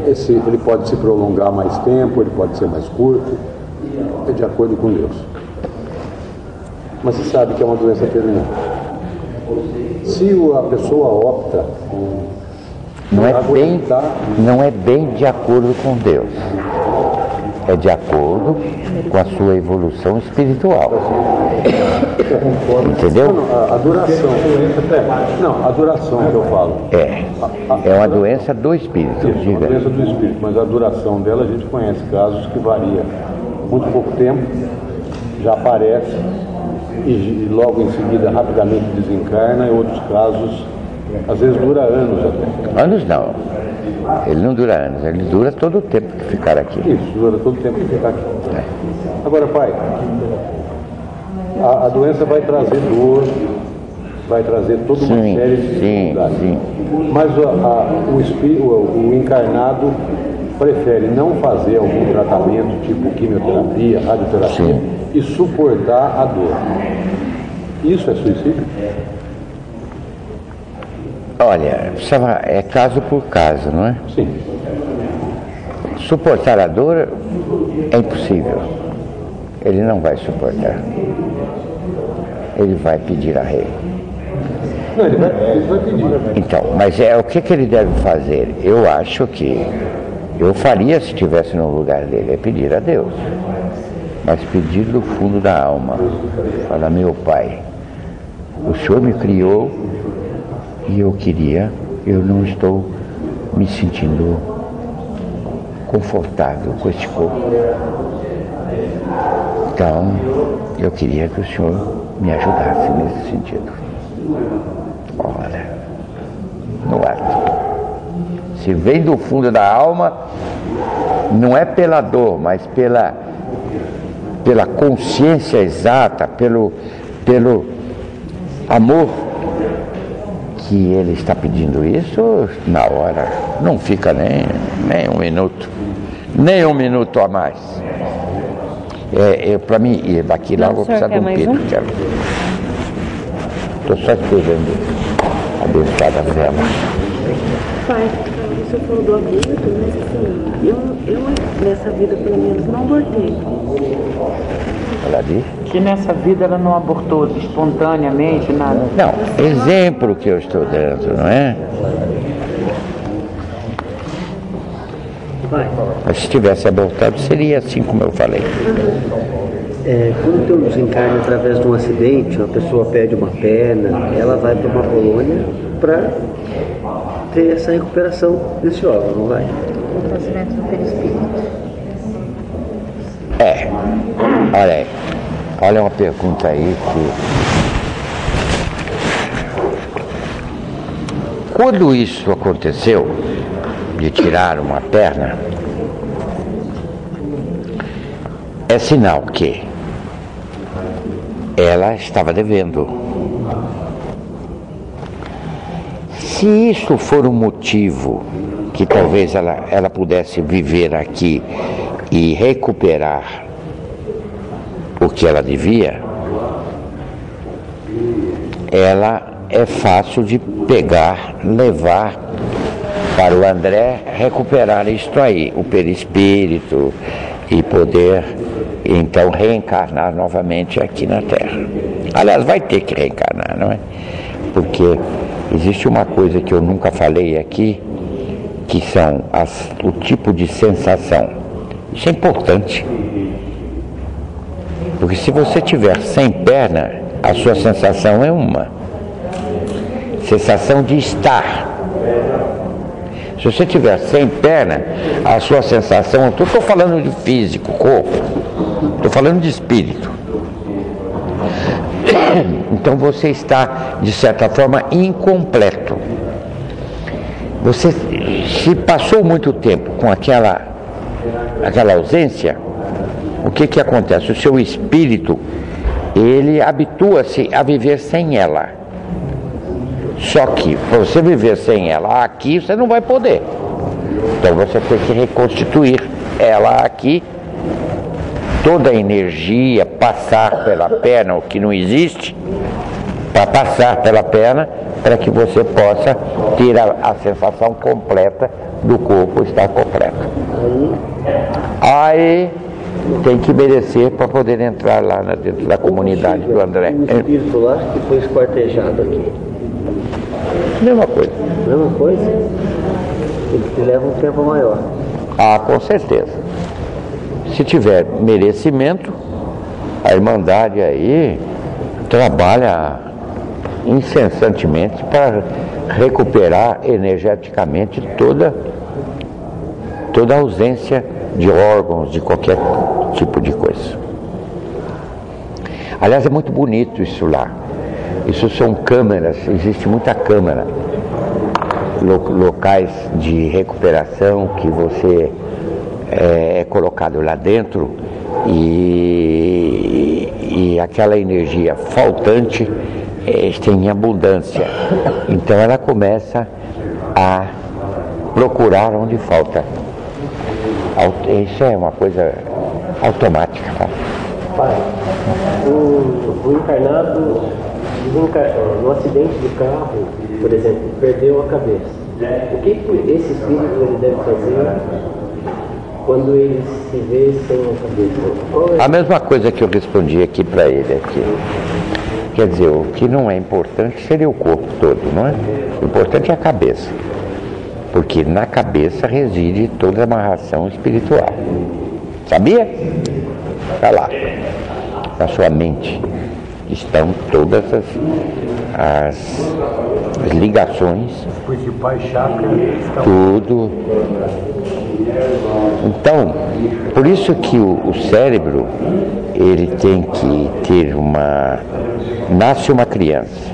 Ele pode se prolongar mais tempo, ele pode ser mais curto, é de acordo com Deus. Mas se sabe que é uma doença terminal. Se a pessoa opta não é bem de acordo com Deus. É de acordo com a sua evolução espiritual. Entendeu? A duração. Não, a duração que eu falo. É uma doença do espírito. Isso, uma doença do espírito, mas a duração dela a gente conhece casos que varia muito pouco tempo, já aparece e logo em seguida rapidamente desencarna, e outros casos às vezes dura anos até. Anos não. Ele não dura anos, ele dura todo o tempo que ficar aqui. Isso, dura todo o tempo que ficar aqui. Agora, pai, a doença vai trazer dor, vai trazer toda uma série de dificuldades. Sim. Mas o encarnado prefere não fazer algum tratamento, tipo quimioterapia, radioterapia, e suportar a dor. Isso é suicídio? Olha, é caso por caso, não é? Sim. Suportar a dor é impossível. Ele não vai suportar. Ele vai pedir arrego. Não, ele vai pedir. Então, mas o que ele deve fazer? Eu acho que eu faria se estivesse no lugar dele, é pedir a Deus. Mas pedir do fundo da alma. Falar, meu Pai, o Senhor me criou e eu não estou me sentindo confortável com este corpo. Então, eu queria que o Senhor me ajudasse nesse sentido. Olha, no ato. Se vem do fundo da alma, não é pela dor, mas pela consciência exata, pelo amor que ele está pedindo isso, na hora, não fica nem um minuto a mais. Para mim, daqui lá eu vou precisar de um Pedro. Estou só esperando a abençoada vela. Pai, você falou do aborto, mas assim, eu nessa vida pelo menos não abortei. Ela disse? Que nessa vida ela não abortou espontaneamente, nada. Não, exemplo que eu estou dando, não é? Mas se tivesse abortado, seria assim como eu falei. Quando tem um desencarne através de um acidente, uma pessoa perde uma perna, ela vai para uma colônia para ter essa recuperação desse órgão, não vai? O trazimento do perispírito. Olha aí. Olha uma pergunta aí que... Quando isso aconteceu, de tirar uma perna, é sinal que ela estava devendo. Se isso for um motivo que talvez ela pudesse viver aqui e recuperar o que ela devia, ela é fácil de pegar, levar para o André recuperar isto aí, o perispírito, e poder então reencarnar novamente aqui na Terra. Aliás, vai ter que reencarnar, não é? Porque existe uma coisa que eu nunca falei aqui, que são o tipo de sensação. Isso é importante. Porque se você tiver sem perna, a sua sensação é uma sensação de estar. Se você tiver sem perna, a sua sensação, eu estou falando de físico, corpo, estou falando de espírito. Então você está, de certa forma, incompleto. Você, se passou muito tempo com aquela ausência, o que acontece? O seu espírito, ele habitua-se a viver sem ela. Só que, para você viver sem ela aqui, você não vai poder. Então você tem que reconstituir ela aqui, toda a energia, passar pela perna, o que não existe, para passar pela perna, para que você possa ter a sensação completa do corpo estar completo. Aí tem que merecer para poder entrar lá dentro da comunidade do André. O espírito lá que foi esquartejado aqui. Mesma coisa. Mesma coisa? Ele leva um tempo maior. Ah, com certeza. Se tiver merecimento, a Irmandade aí trabalha incessantemente para recuperar energeticamente toda a ausência de órgãos, de qualquer tipo de coisa. Aliás, é muito bonito isso lá. Isso são câmeras, existe muita câmera, locais de recuperação que você é colocado lá dentro e aquela energia faltante tem abundância. Então ela começa a procurar onde falta. Isso é uma coisa automática. Tá? Pai, o encarnado no acidente de carro, por exemplo, perdeu a cabeça. O que esse espírito ele deve fazer quando ele se vê sem a cabeça? A mesma coisa que eu respondi aqui para ele aqui. Quer dizer, o que não é importante seria o corpo todo, não é? O importante é a cabeça. Porque na cabeça reside toda a amarração espiritual. Sabia? Está lá. Na sua mente estão todas as ligações. Os principais chakras estão... Tudo. Então, por isso que o cérebro, ele tem que ter nasce uma criança.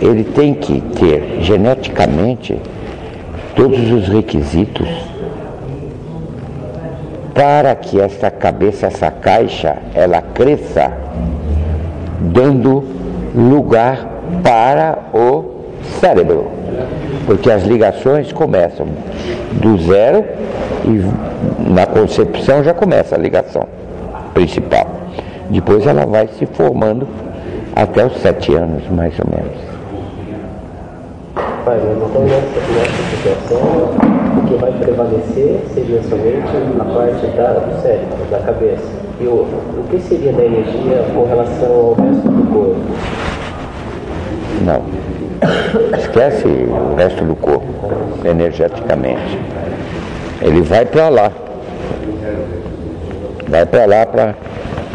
Ele tem que ter geneticamente todos os requisitos para que essa cabeça, essa caixa, ela cresça, dando lugar para o cérebro. Porque as ligações começam do zero e na concepção já começa a ligação principal. Depois ela vai se formando até os 7 anos, mais ou menos. Pai, mas então nessa situação, o que vai prevalecer seria somente a parte do cérebro, da cabeça. E o que seria da energia com relação ao resto do corpo? Não. Esquece o resto do corpo, energeticamente. Ele vai para lá. Vai para lá, para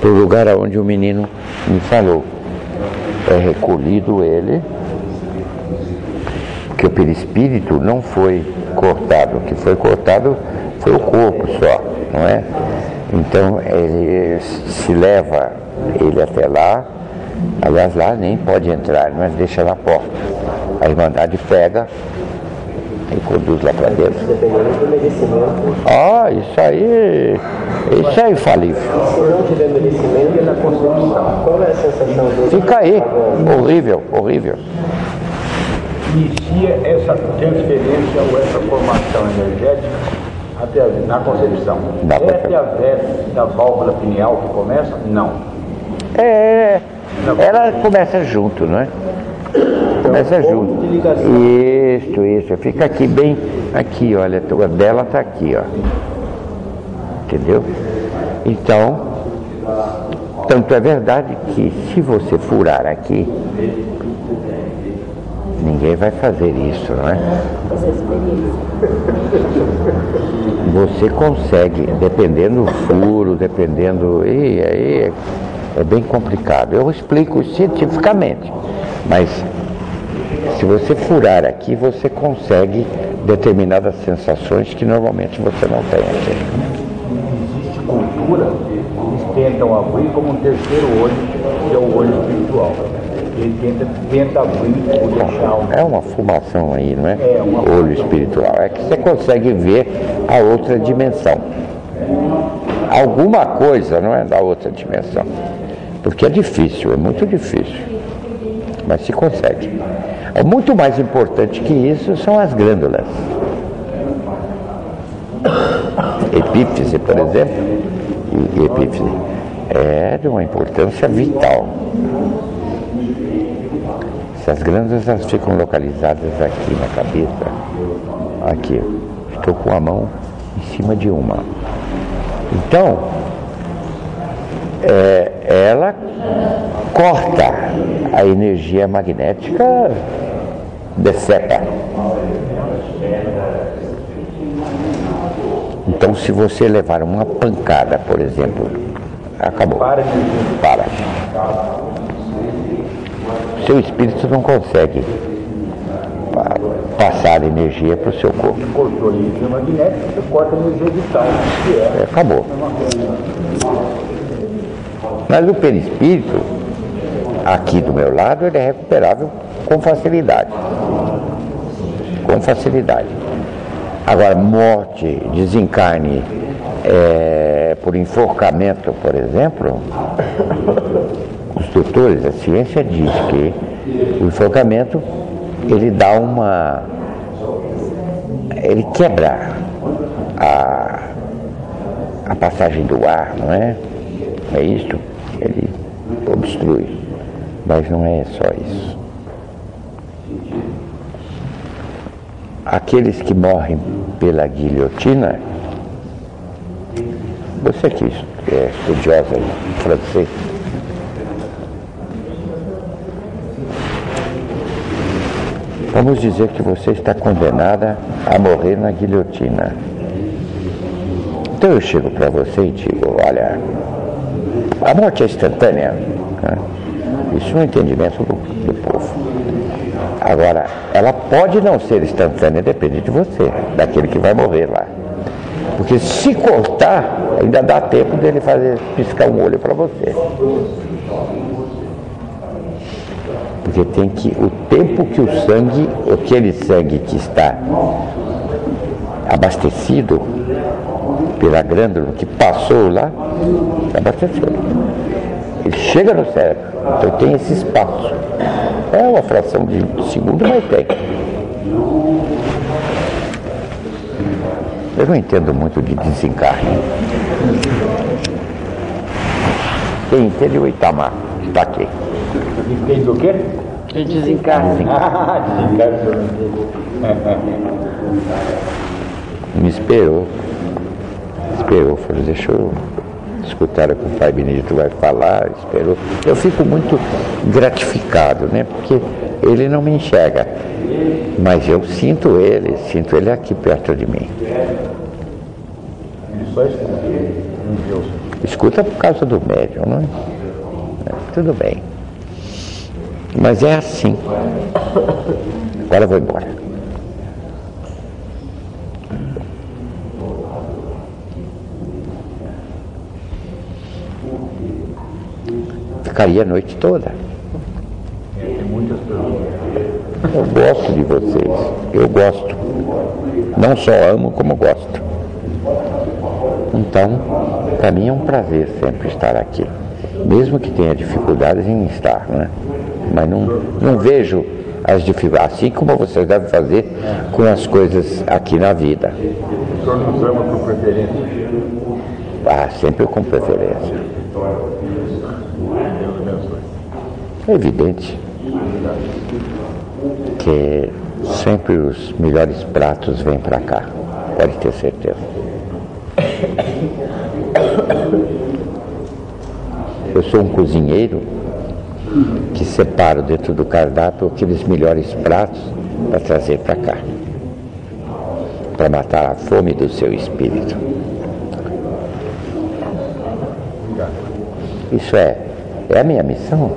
o lugar onde o menino me falou. É recolhido ele, porque o perispírito não foi cortado. O que foi cortado foi o corpo só, não é? Então ele se leva ele até lá. Aliás, lá nem pode entrar, mas deixa na porta. A Irmandade pega e conduz lá para dentro. Dependendo do merecimento. Ah, isso é infalível. Se não tiver merecimento, é na concepção. Qual é a sensação dele? Fica aí, horrível, horrível. Inicia essa transferência ou essa formação energética na concepção. Dá pra- É através da válvula pineal que começa? Não. Ela começa junto, não é? Começa junto. Isso. Fica aqui, bem aqui, olha. A dela está aqui, ó. Entendeu? Então, tanto é verdade que se você furar aqui, ninguém vai fazer isso, não é? Você consegue, dependendo do furo, dependendo. E aí é bem complicado. Eu explico cientificamente, mas se você furar aqui, você consegue determinadas sensações que normalmente você não tem aqui. Existe cultura que eles tentam abrir como um terceiro olho, que é o olho espiritual. Ele tenta abrir ou deixar um... É uma fumação aí, não é? É uma Olho espiritual. É que você consegue ver a outra dimensão. Alguma coisa, não é, da outra dimensão. Porque é difícil, é muito difícil. Mas se consegue. É muito mais importante que isso são as glândulas. Epífise, por exemplo, e epífise é de uma importância vital. Essas glândulas elas ficam localizadas aqui na cabeça. Aqui, estou com a mão em cima de uma. Então, ela corta a energia magnética, decepa. Então, se você levar uma pancada, por exemplo, acabou. Para. Seu espírito não consegue passar energia para o seu corpo. Cortou a energia magnética, você corta a energia vital, que Acabou. Mas o perispírito, aqui do meu lado, ele é recuperável com facilidade. Com facilidade. Agora, morte, desencarne por enforcamento, por exemplo, os doutores, a ciência diz que o enforcamento, ele dá ele quebra a passagem do ar, não é? É isto? Ele obstrui. Mas não é só isso. Aqueles que morrem pela guilhotina, você que é estudiosa em francês, vamos dizer que você está condenada a morrer na guilhotina. Então eu chego para você e digo, olha, a morte é instantânea. Né? Isso é um entendimento do povo. Agora, ela pode não ser instantânea, depende de você, daquele que vai morrer lá. Porque se cortar, ainda dá tempo dele piscar um olho para você. Porque tem que, o tempo que o sangue, aquele sangue que está abastecido pela glândula que passou lá, abasteceu. Ele chega no cérebro, então tem esse espaço. É uma fração de segundo, mas tem. Eu não entendo muito de desencarne. Quem entende o Itamar, está aqui. Entende o quê? De desencarne. Desencarne. Me esperou. Falou, deixa eu escutaram o que o Pai Benedito vai falar, esperou. Eu fico muito gratificado, né? Porque ele não me enxerga, mas eu sinto ele aqui perto de mim. Ele só escuta, não Deus. Escuta por causa do médium, não é? Tudo bem. Mas é assim. Agora eu vou embora. Ficaria a noite toda. Tem muitas perguntas. Eu gosto de vocês. Eu gosto. Não só amo, como gosto. Então, para mim é um prazer sempre estar aqui. Mesmo que tenha dificuldades em estar, né? Mas não vejo as dificuldades, assim como vocês devem fazer com as coisas aqui na vida. O senhor nos ama por preferência? Ah, sempre com preferência. Deus abençoe. É evidente que sempre os melhores pratos vêm para cá, pode ter certeza. Eu sou um cozinheiro que separo dentro do cardápio aqueles melhores pratos para trazer para cá, para matar a fome do seu espírito. Isso é a minha missão.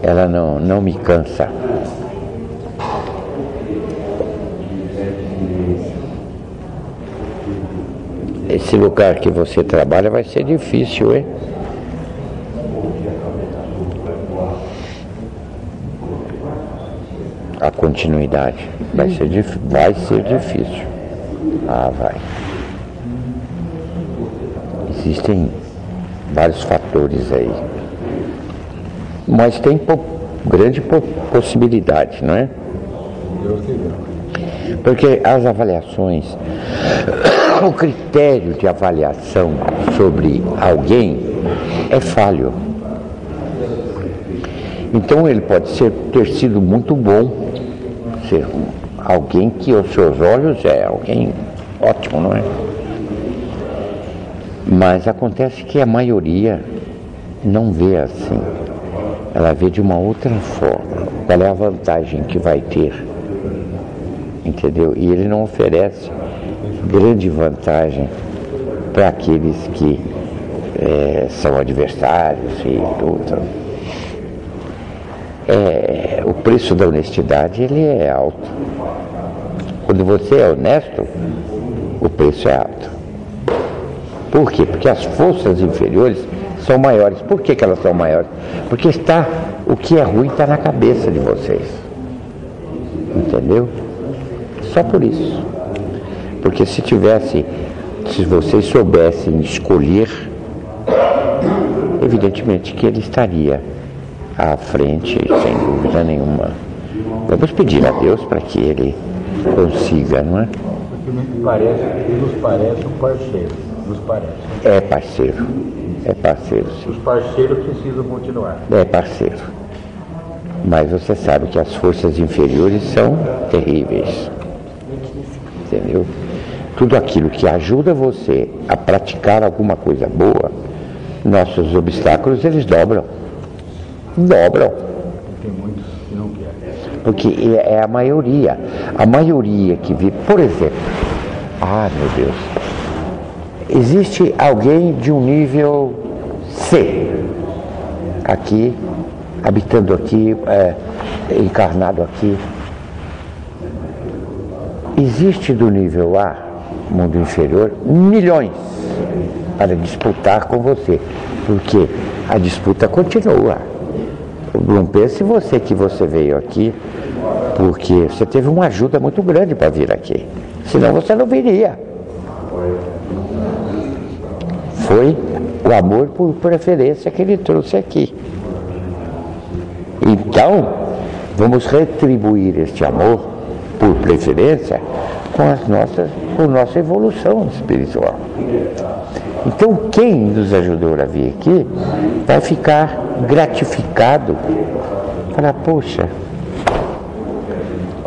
Ela não me cansa. Esse lugar que você trabalha vai ser difícil, hein? A continuidade vai ser difícil. Ah, vai. Existem vários fatores aí. Mas tem grande possibilidade, não é? Deus quiser. Porque as avaliações, o critério de avaliação sobre alguém é falho. Então ele pode ter sido muito bom, ser alguém que aos seus olhos é alguém ótimo, não é? Mas acontece que a maioria não vê assim. Ela vê de uma outra forma. Qual é a vantagem que vai ter? Entendeu? E ele não oferece grande vantagem para aqueles que são adversários e tudo. O preço da honestidade ele é alto. Quando você é honesto, o preço é alto. Por quê? Porque as forças inferiores são maiores. Por que elas são maiores? Porque o que é ruim está na cabeça de vocês. Entendeu? Só por isso. Porque se vocês soubessem escolher, evidentemente que ele estaria à frente, sem dúvida nenhuma. Vamos pedir a Deus para que ele consiga, não é? Porque nos parece um parceiro. Nos parece. É parceiro, sim. Os parceiros precisam continuar. É parceiro. Mas você sabe que as forças inferiores são terríveis. Entendeu? Tudo aquilo que ajuda você a praticar alguma coisa boa, nossos obstáculos eles dobram. Tem muitos que não querem. Porque é a maioria. A maioria que vive. Por exemplo, meu Deus. Existe alguém de um nível C, aqui, habitando aqui, encarnado aqui. Existe do nível A, mundo inferior, milhões para disputar com você, porque a disputa continua. Não pense você que você veio aqui porque você teve uma ajuda muito grande para vir aqui, senão você não viria. Foi o amor por preferência que ele trouxe aqui. Então, vamos retribuir este amor por preferência com nossa evolução espiritual. Então, quem nos ajudou a vir aqui vai ficar gratificado. Falar, poxa,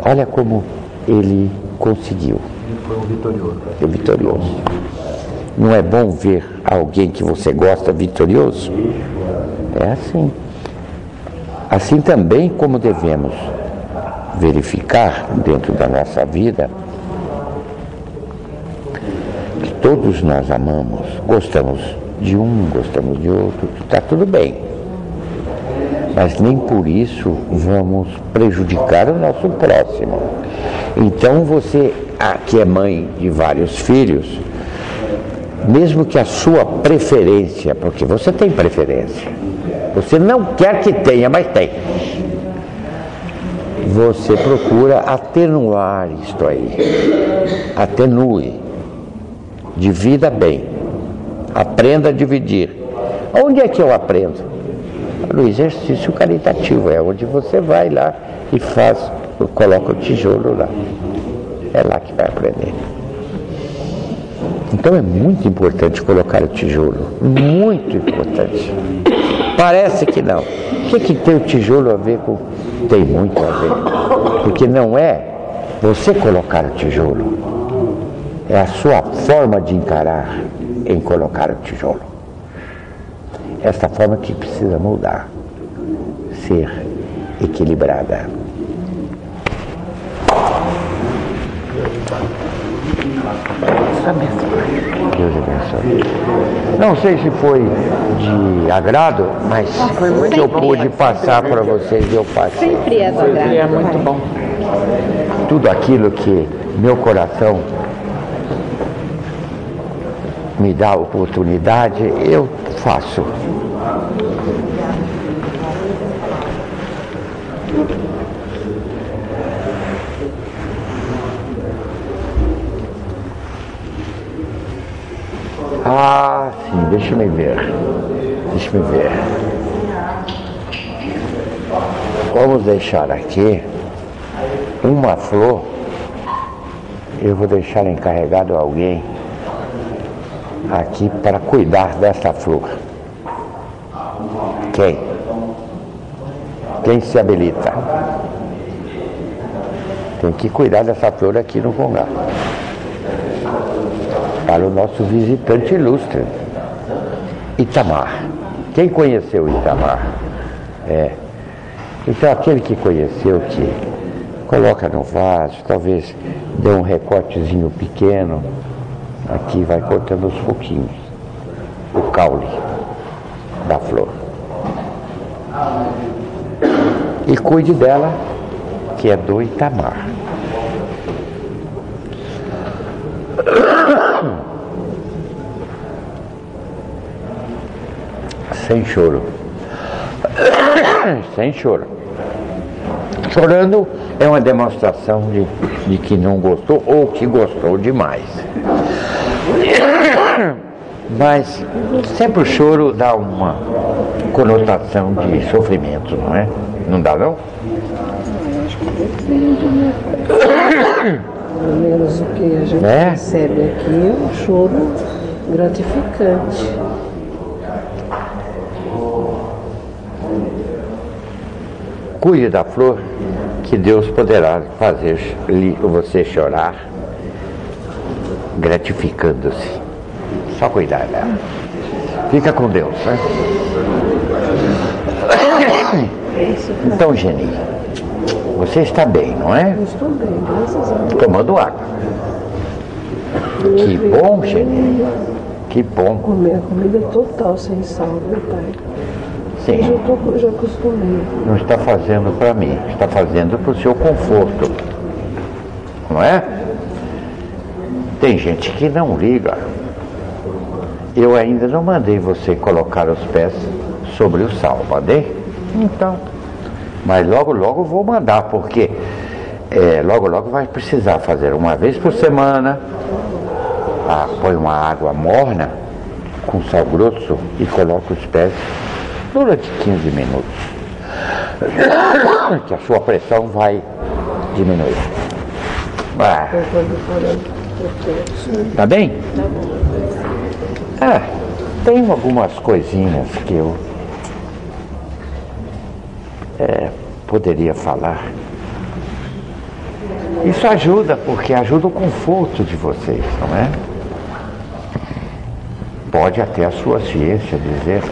olha como ele conseguiu. Foi um vitorioso. É vitorioso. Não é bom ver alguém que você gosta vitorioso? É assim. Assim também como devemos verificar dentro da nossa vida que todos nós amamos, gostamos de um, gostamos de outro, está tudo bem. Mas nem por isso vamos prejudicar o nosso próximo. Então você, que é mãe de vários filhos, mesmo que a sua preferência, porque você tem preferência, você não quer que tenha, mas tem. Você procura atenuar isto aí. Atenue. Divida bem. Aprenda a dividir. Onde é que eu aprendo? No exercício caritativo. É onde você vai lá e coloca o tijolo lá. É lá que vai aprender. Então é muito importante colocar o tijolo. Muito importante. Parece que não. O que tem o tijolo a ver com... Tem muito a ver. Porque não é você colocar o tijolo. É a sua forma de encarar em colocar o tijolo. Essa forma que precisa mudar. Ser equilibrada. Deus abençoe. Não sei se foi de agrado, mas o que eu pude passar para vocês, eu passei. Sempre é do agrado. É muito bom. Tudo aquilo que meu coração me dá oportunidade, eu faço. Ah, sim, deixa-me ver. Vamos deixar aqui uma flor. Eu vou deixar encarregado alguém aqui para cuidar dessa flor. Quem? Quem se habilita? Tem que cuidar dessa flor aqui no Congá. Para o nosso visitante ilustre, Itamar. Quem conheceu Itamar? Então aquele que conheceu, que coloca no vaso, talvez dê um recortezinho pequeno, aqui vai cortando aos pouquinhos o caule da flor. E cuide dela, que é do Itamar. Sem choro. Sem choro. Chorando é uma demonstração de que não gostou ou que gostou demais. Mas sempre o choro dá uma conotação de sofrimento, não é? Não dá, não? Pelo menos o que a gente recebe aqui é um choro gratificante. Cuide da flor, que Deus poderá fazer você chorar gratificando-se. Só cuidar dela. Fica com Deus, né? Então, Geni, você está bem, não é? Eu estou bem, graças a Deus. Tomando água. Que bom, Geni. Que bom. Comer a comida total sem sal, meu pai. Sim. Eu já acostumei. Não está fazendo para mim, está fazendo para o seu conforto. Não é? Tem gente que não liga. Eu ainda não mandei você colocar os pés sobre o sal, mandei? Então. Mas logo, logo vou mandar, porque logo, logo vai precisar fazer uma vez por semana. Põe uma água morna com sal grosso e coloca os pés durante 15 minutos. Que a sua pressão vai diminuir. Tá bem? Tem algumas coisinhas que eu poderia falar. Isso ajuda, porque ajuda o conforto de vocês, não é? Pode até a sua ciência dizer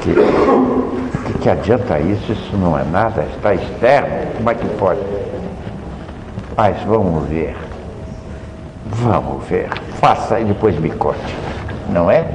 que adianta isso não é nada, está externo, como é que pode? Mas vamos ver, faça e depois me conte, não é?